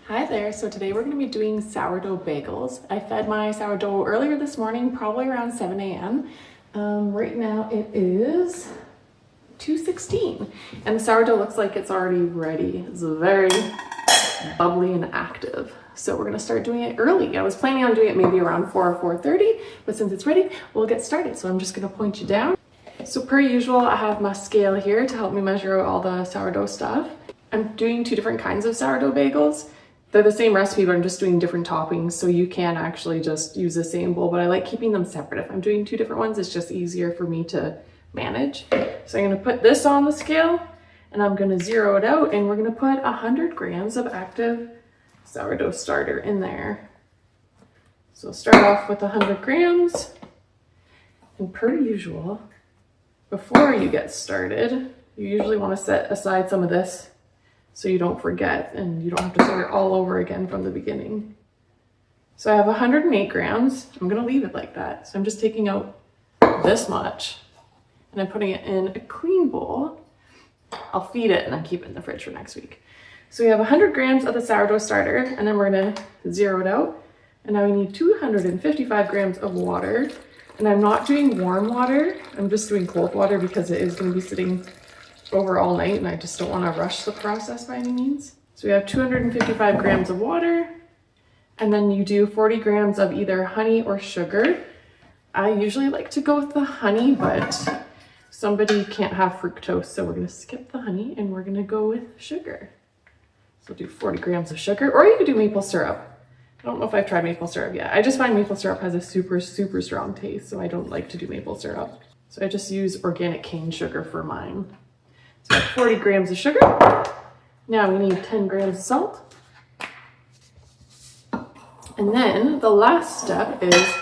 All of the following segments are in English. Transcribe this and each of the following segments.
Hi there, so today we're going to be doing sourdough bagels. I fed my sourdough earlier this morning, probably around 7 a.m. Right now it is 2:16 and the sourdough looks like it's already ready. It's very bubbly and active. So we're going to start doing it early. I was planning on doing it maybe around 4 or 4:30, but since it's ready, we'll get started. So I'm just going to point you down. So per usual, I have my scale here to help me measure all the sourdough stuff. I'm doing two different kinds of sourdough bagels. They're the same recipe, but I'm just doing different toppings, so you can actually just use the same bowl, but I like keeping them separate. If I'm doing two different ones, it's just easier for me to manage. So I'm gonna put this on the scale, and I'm gonna zero it out, and we're gonna put 100 grams of active sourdough starter in there. So start off with 100 grams, and per usual, before you get started, you usually wanna set aside some of this so you don't forget and you don't have to start all over again from the beginning. So I have 108 grams. I'm gonna leave it like that. So I'm just taking out this much and I'm putting it in a clean bowl. I'll feed it and then keep it in the fridge for next week. So we have 100 grams of the sourdough starter, and then we're gonna zero it out. And now we need 255 grams of water. And I'm not doing warm water, I'm just doing cold water because it is gonna be sitting over all night and I just don't want to rush the process by any means. So we have 255 grams of water, and then you do 40 grams of either honey or sugar. I usually like to go with the honey, but somebody can't have fructose, so we're going to skip the honey and we're going to go with sugar. So do 40 grams of sugar, or you could do maple syrup. I don't know if I've tried maple syrup yet. I just find maple syrup has a super strong taste, so I don't like to do maple syrup. So I just use organic cane sugar for mine. So 40 grams of sugar. Now we need 10 grams of salt. And then the last step is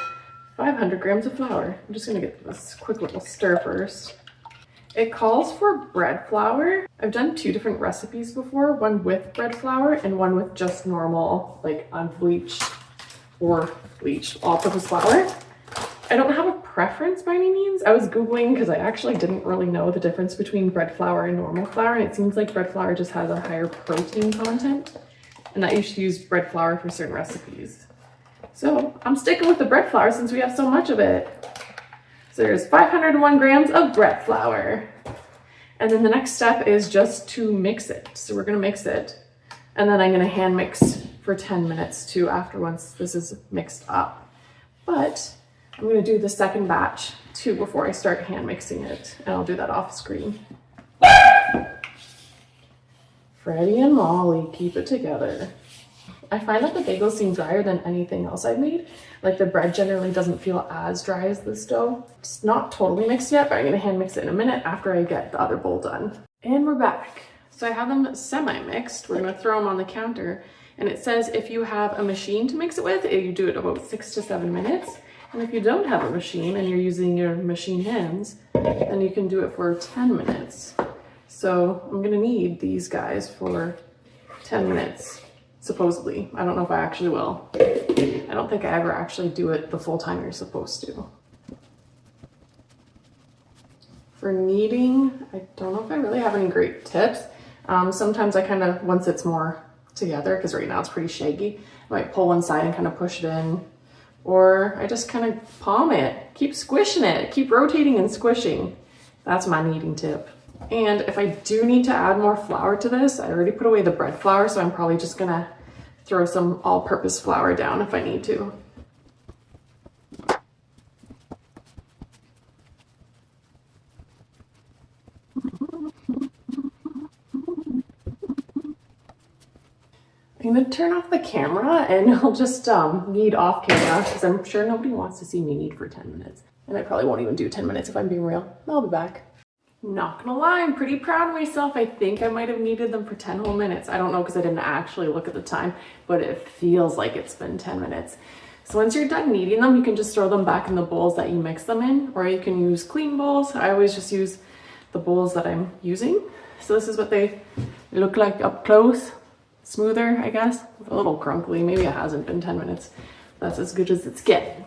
500 grams of flour. I'm just gonna get this quick little stir first. It calls for bread flour. I've done two different recipes before, one with bread flour and one with just normal, like unbleached or bleached all-purpose flour. I don't have a preference by any means. I was Googling because I actually didn't really know the difference between bread flour and normal flour, and it seems like bread flour just has a higher protein content and that you should use bread flour for certain recipes. So I'm sticking with the bread flour since we have so much of it. So there's 501 grams of bread flour. And then the next step is just to mix it. So we're gonna mix it, and then I'm gonna hand mix for 10 minutes too after once this is mixed up. But I'm gonna do the second batch too before I start hand mixing it, and I'll do that off screen. Freddie and Molly, keep it together. I find that the bagels seem drier than anything else I've made. Like the bread generally doesn't feel as dry as this dough. It's not totally mixed yet, but I'm gonna hand mix it in a minute after I get the other bowl done. And we're back. So I have them semi-mixed. We're gonna throw them on the counter, and it says if you have a machine to mix it with, you do it about 6 to 7 minutes. And if you don't have a machine and you're using your machine hands, then you can do it for 10 minutes. So I'm gonna need these guys for 10 minutes, supposedly. I don't know if I actually will. I don't think I ever actually do it the full time you're supposed to. For kneading, I don't know if I really have any great tips. Sometimes I kind of, once it's more together, because right now it's pretty shaggy, I might pull one side and kind of push it in. Or I just kind of palm it, keep squishing it, keep rotating and squishing. That's my kneading tip. And if I do need to add more flour to this, I already put away the bread flour, so I'm probably just gonna throw some all-purpose flour down if I need to. I'm gonna turn off the camera and I'll just knead off camera because I'm sure nobody wants to see me knead for 10 minutes. And I probably won't even do 10 minutes if I'm being real. I'll be back. Not gonna lie, I'm pretty proud of myself. I think I might have kneaded them for 10 whole minutes. I don't know because I didn't actually look at the time, but it feels like it's been 10 minutes. So once you're done kneading them, you can just throw them back in the bowls that you mix them in, or you can use clean bowls. I always just use the bowls that I'm using. So this is what they look like up close. Smoother, I guess, a little crunkly. Maybe it hasn't been 10 minutes. That's as good as it's getting.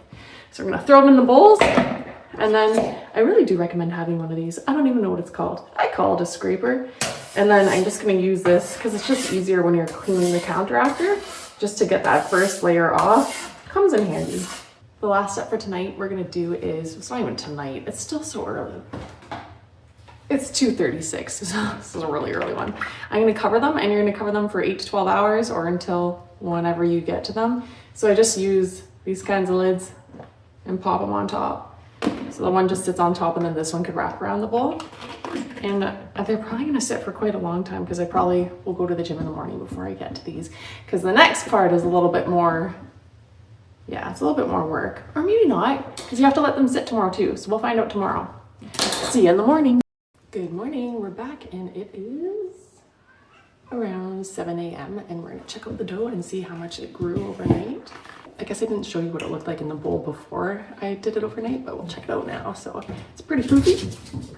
So we're gonna throw them in the bowls, and then I really do recommend having one of these. I don't even know what it's called. I call it a scraper. And then I'm just gonna use this because it's just easier when you're cleaning the counter after, just to get that first layer off. Comes in handy. The last step for tonight we're gonna do is, it's not even tonight, it's still so early. It's 2:36, so this is a really early one. I'm gonna cover them, and you're gonna cover them for 8 to 12 hours or until whenever you get to them. So I just use these kinds of lids and pop them on top. So the one just sits on top, and then this one could wrap around the bowl. And they're probably gonna sit for quite a long time because I probably will go to the gym in the morning before I get to these. Because the next part is a little bit more, yeah, it's a little bit more work. Or maybe not, because you have to let them sit tomorrow too. So we'll find out tomorrow. See you in the morning. Good morning, we're back, and it is around 7 a.m. and we're gonna check out the dough and see how much it grew overnight. I guess I didn't show you what it looked like in the bowl before I did it overnight, but we'll check it out now. So it's pretty poofy.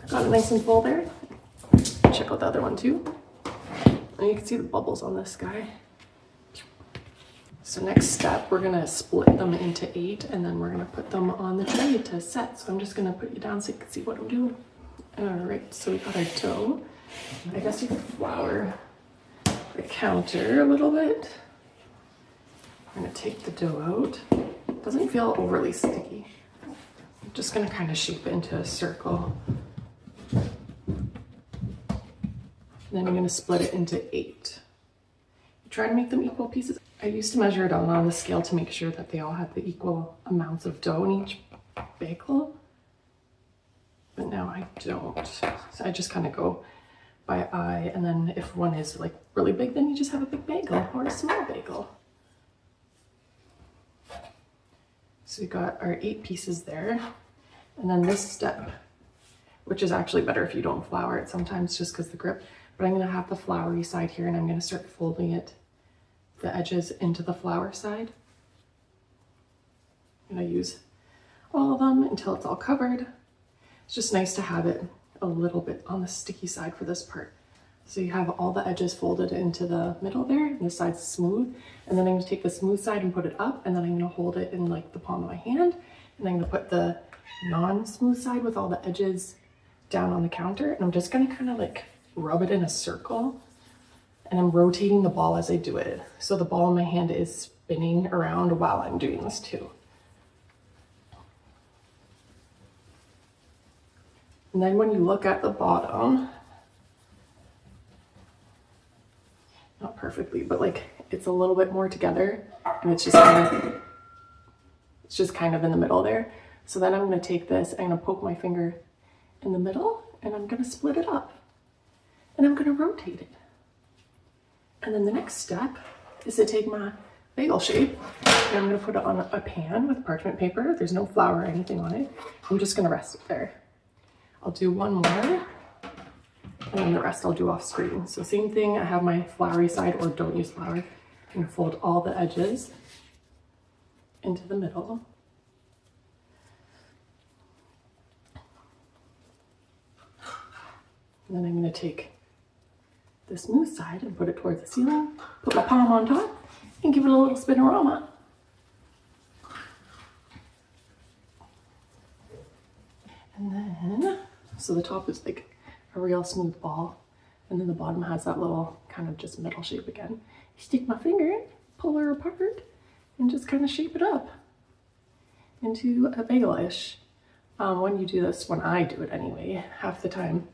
Got it nice and full there. Check out the other one too. And you can see the bubbles on this guy. So next step, we're gonna split them into 8, and then we're gonna put them on the tray to set. So I'm just gonna put you down so you can see what I'm doing. All right, so we got our dough. I guess you can flour the counter a little bit. I'm gonna take the dough out. It doesn't feel overly sticky. I'm just gonna kind of shape it into a circle. Then I'm gonna split it into 8. Try to make them equal pieces. I used to measure it out on the scale to make sure that they all had the equal amounts of dough in each bagel. But now I don't. So I just kind of go by eye, and then if one is like really big, then you just have a big bagel or a small bagel. So we got our 8 pieces there. And then this step, which is actually better if you don't flour it sometimes just because the grip, but I'm gonna have the floury side here, and I'm gonna start folding it, the edges into the flour side. I'm gonna use all of them until it's all covered. It's just nice to have it a little bit on the sticky side for this part. So you have all the edges folded into the middle there, and the side's smooth. And then I'm gonna take the smooth side and put it up, and then I'm gonna hold it in like the palm of my hand. And I'm gonna put the non-smooth side with all the edges down on the counter. And I'm just gonna kind of like rub it in a circle. And I'm rotating the ball as I do it. So the ball in my hand is spinning around while I'm doing this too. And then when you look at the bottom, not perfectly, but like it's a little bit more together, and it's just kind of in the middle there. So then I'm gonna take this, I'm gonna poke my finger in the middle, and I'm gonna split it up, and I'm gonna rotate it. And then the next step is to take my bagel shape, and I'm gonna put it on a pan with parchment paper. There's no flour or anything on it. I'm just gonna rest it there. I'll do one more, and then the rest I'll do off screen. So same thing, I have my floury side, or don't use flour. I'm gonna fold all the edges into the middle. And then I'm gonna take the smooth side and put it towards the ceiling, put my palm on top, and give it a little spinorama. And then, so the top is like a real smooth ball, and then the bottom has that little kind of just metal shape again. Stick my finger in, pull her apart, and just kind of shape it up into a bagel-ish. When you do this, when I do it anyway, half the time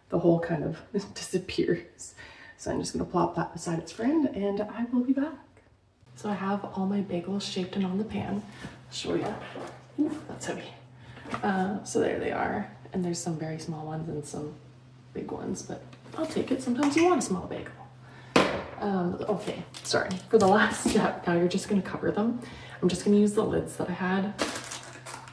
the hole kind of disappears. So I'm just gonna plop that beside its friend, and I will be back. So I have all my bagels shaped and on the pan. I'll show you. Ooh, that's heavy. So there they are, and there's some very small ones and some big ones, but I'll take it. Sometimes you want a small bagel. Okay, sorry. For the last step, now you're just gonna cover them. I'm just gonna use the lids that I had.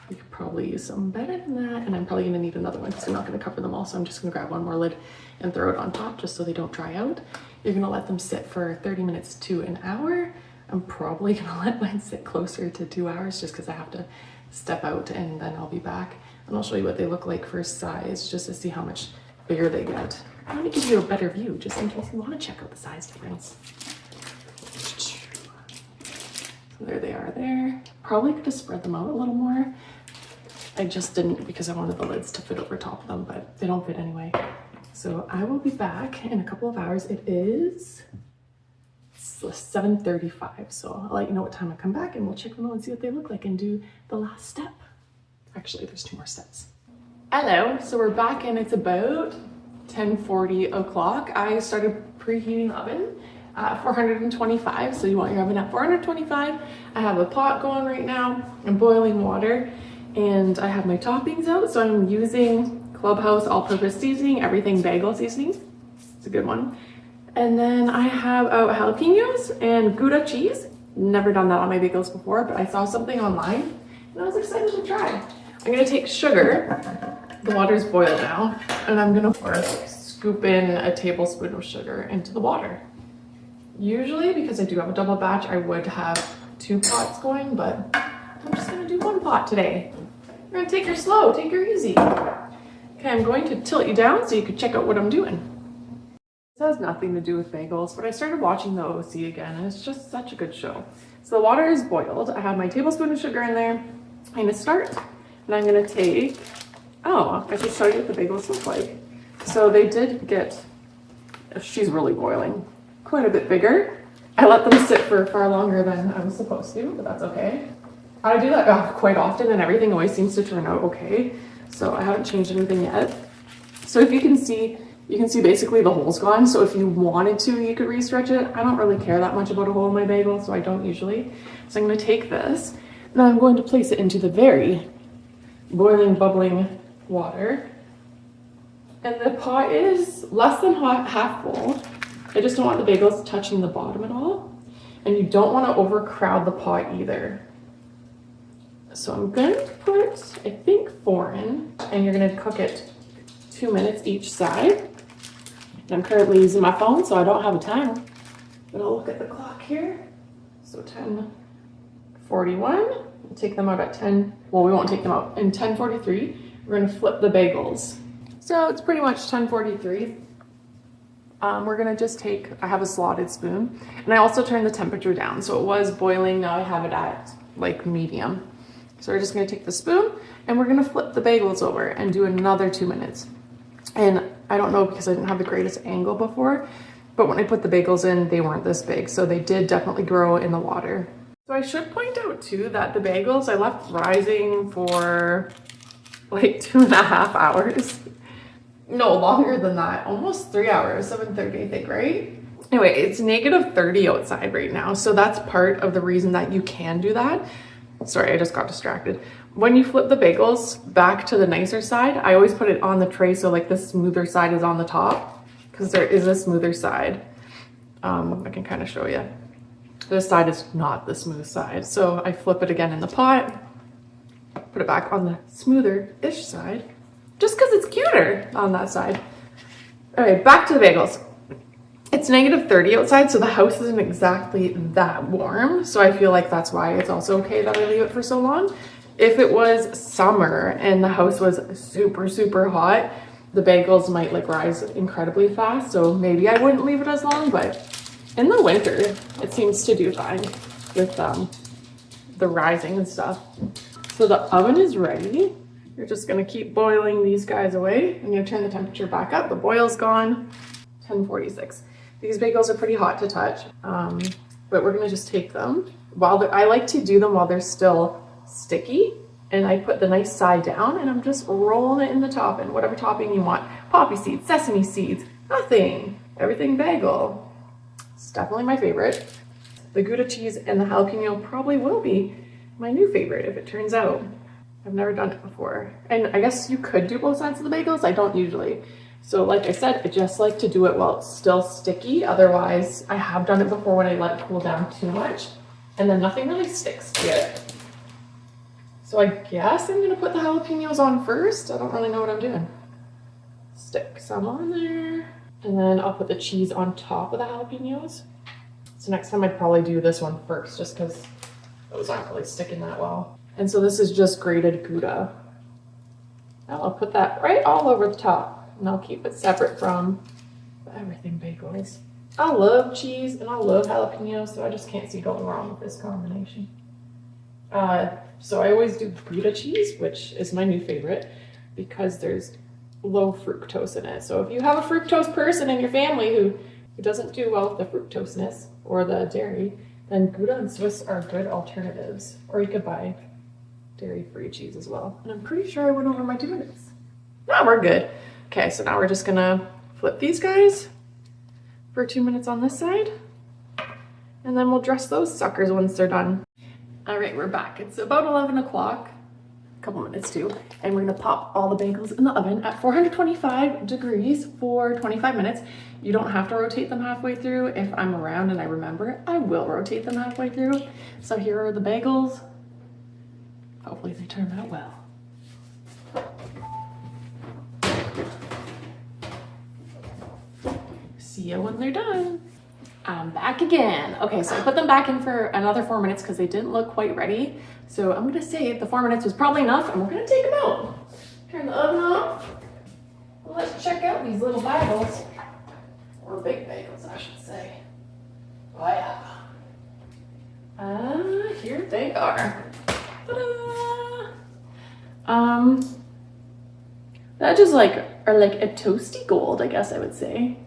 You could probably use some better than that, and I'm probably gonna need another one because I'm not gonna cover them all, so I'm just gonna grab one more lid and throw it on top just so they don't dry out. You're gonna let them sit for 30 minutes to an hour. I'm probably gonna let mine sit closer to 2 hours just because I have to step out, and then I'll be back and I'll show you what they look like for size, just to see how much bigger they get. I want to give you a better view just in case you want to check out the size difference. So there they are there. Probably could have spread them out a little more. I just didn't because I wanted the lids to fit over top of them, but they don't fit anyway. So I will be back in a couple of hours. It is 7:35, so I'll let you know what time I come back and we'll check them out and see what they look like and do the last step. Actually, there's 2 more steps. Hello, so we're back and it's about 10:40 o'clock. I started preheating the oven at 425, so you want your oven at 425. I have a pot going right now and boiling water, and I have my toppings out, so I'm using Clubhouse all-purpose seasoning, everything bagel seasoning. It's a good one. And then I have jalapeños and Gouda cheese. Never done that on my bagels before, but I saw something online and I was excited to try. I'm gonna take sugar. The water's boiled now, and I'm gonna scoop in a tablespoon of sugar into the water. Usually, because I do have a double batch, I would have 2 pots going, but I'm just gonna do 1 pot today. We're gonna take her slow, take her easy. Okay, I'm going to tilt you down so you can check out what I'm doing. This has nothing to do with bagels, but I started watching the OC again, and it's just such a good show. So the water is boiled. I have my tablespoon of sugar in there. I'm gonna start, and I'm gonna take, I should show you what the bagels look like. So they did get, she's really boiling, quite a bit bigger. I let them sit for far longer than I was supposed to, but that's okay. I do that quite often, and everything always seems to turn out okay. So I haven't changed anything yet. So if you can see basically the hole's gone. So if you wanted to, you could re-stretch it. I don't really care that much about a hole in my bagel, so I don't usually. So I'm gonna take this, and I'm going to place it into the very boiling, bubbling water. And the pot is less than half full. I just don't want the bagels touching the bottom at all. And you don't want to overcrowd the pot either. So I'm going to put, I think, 4 in, and you're going to cook it 2 minutes each side. And I'm currently using my phone, so I don't have a timer, but I'll look at the clock here. So 10:41, we'll take them out at 10, well, we won't take them out. In 10:43, we're going to flip the bagels. So it's pretty much 10:43. We're gonna just take, I have a slotted spoon, and I also turned the temperature down. So it was boiling, now I have it at like medium. So we're just gonna take the spoon and we're gonna flip the bagels over and do another 2 minutes. And I don't know, because I didn't have the greatest angle before, but when I put the bagels in, they weren't this big. So they did definitely grow in the water. So I should point out too that the bagels I left rising for like 2.5 hours. No, longer than that, almost 3 hours, 7:30, I think, right? Anyway, it's -30 outside right now. So that's part of the reason that you can do that. Sorry, I just got distracted. When you flip the bagels back to the nicer side, I always put it on the tray so like the smoother side is on the top, because there is a smoother side. I can kind of show you. This side is not the smooth side. So I flip it again in the pot, put it back on the smoother-ish side, just because it's cuter on that side. All right, back to the bagels. It's -30 outside, so the house isn't exactly that warm. So I feel like that's why it's also okay that I leave it for so long. If it was summer and the house was super, super hot, the bagels might like rise incredibly fast. So maybe I wouldn't leave it as long, but in the winter, it seems to do fine with the rising and stuff. So the oven is ready. You're just gonna keep boiling these guys away. I'm gonna turn the temperature back up. The boil's gone. 10:46. These bagels are pretty hot to touch, but we're gonna just take them. I like to do them while they're still sticky, and I put the nice side down, and I'm just rolling it in the top, and whatever topping you want. Poppy seeds, sesame seeds, nothing. Everything bagel. It's definitely my favorite. The Gouda cheese and the jalapeno probably will be my new favorite if it turns out. I've never done it before. And I guess you could do both sides of the bagels. I don't usually. So like I said, I just like to do it while it's still sticky. Otherwise, I have done it before when I let it cool down too much, and then nothing really sticks to it. So I guess I'm gonna put the jalapenos on first. I don't really know what I'm doing. Stick some on there, and then I'll put the cheese on top of the jalapenos. So next time I'd probably do this one first, just because those aren't really sticking that well. And so this is just grated Gouda. Now I'll put that right all over the top, and I'll keep it separate from the everything bagels. I love cheese and I love jalapenos, so I just can't see going wrong with this combination. So I always do Gouda cheese, which is my new favorite, because there's low fructose in it. So if you have a fructose person in your family who doesn't do well with the fructoseness or the dairy, then Gouda and Swiss are good alternatives. Or you could buy dairy-free cheese as well. And I'm pretty sure I went over my 2 minutes. Now we're good. Okay, so now we're just gonna flip these guys for 2 minutes on this side. And then we'll dress those suckers once they're done. All right, we're back. It's about 11 o'clock, a couple minutes too, and we're gonna pop all the bagels in the oven at 425 degrees for 25 minutes. You don't have to rotate them halfway through. If I'm around and I remember, I will rotate them halfway through. So here are the bagels. Hopefully they turn out well. See you when they're done. I'm back again. Okay, so I put them back in for another 4 minutes because they didn't look quite ready. So I'm gonna say the 4 minutes was probably enough, and we're gonna take them out. Turn the oven off. Let's check out these little bagels. Or big bagels, I should say. Oh yeah. Here they are. Ta-da! That just are like a toasty gold, I guess I would say.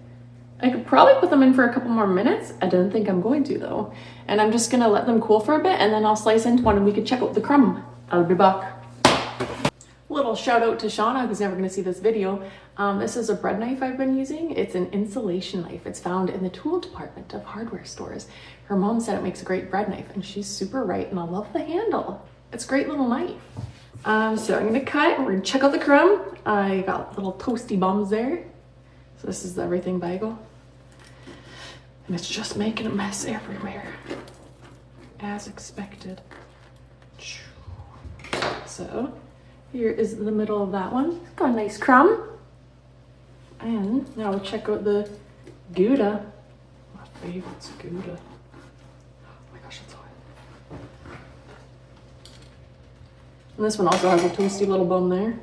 I could probably put them in for a couple more minutes. I don't think I'm going to though. And I'm just gonna let them cool for a bit and then I'll slice into one and we can check out the crumb. I'll be back. Little shout out to Shauna, who's never gonna see this video. This is a bread knife I've been using. It's an insulation knife. It's found in the tool department of hardware stores. Her mom said it makes a great bread knife and she's super right and I love the handle. It's a great little knife. So I'm gonna cut and we're gonna check out the crumb. I got little toasty bums there. So this is the everything bagel. And it's just making a mess everywhere, as expected. So here is the middle of that one. Got a nice crumb. And now we'll check out the Gouda. My favorite's Gouda. Oh my gosh, it's hot. And this one also has a toasty little bun there.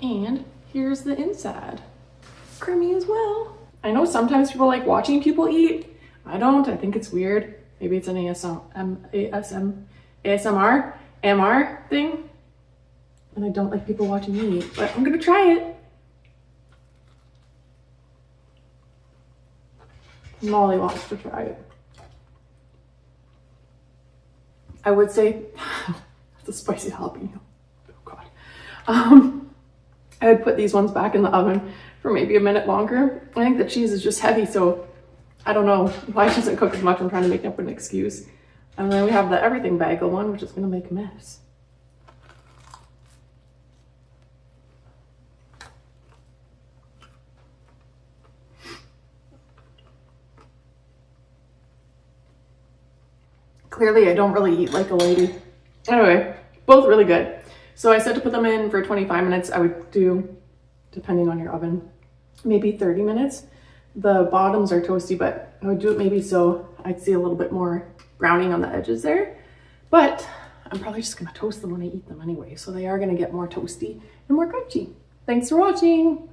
And here's the inside. Creamy as well. I know sometimes people like watching people eat. I don't. I think it's weird. Maybe it's an ASMR thing. And I don't like people watching me eat, but I'm gonna try it. Molly wants to try it. I would say it's a spicy jalapeno. Oh God. I would put these ones back in the oven for maybe a minute longer. I think the cheese is just heavy, so I don't know why it doesn't cook as much. I'm trying to make up an excuse. And then we have the everything bagel one, which is gonna make a mess. Clearly I don't really eat like a lady. Anyway, both really good. So I said to put them in for 25 minutes. I would do, depending on your oven, maybe 30 minutes. The bottoms are toasty, but I would do it maybe so I'd see a little bit more browning on the edges there. But I'm probably just gonna toast them when I eat them anyway, so they are gonna get more toasty and more crunchy. Thanks for watching.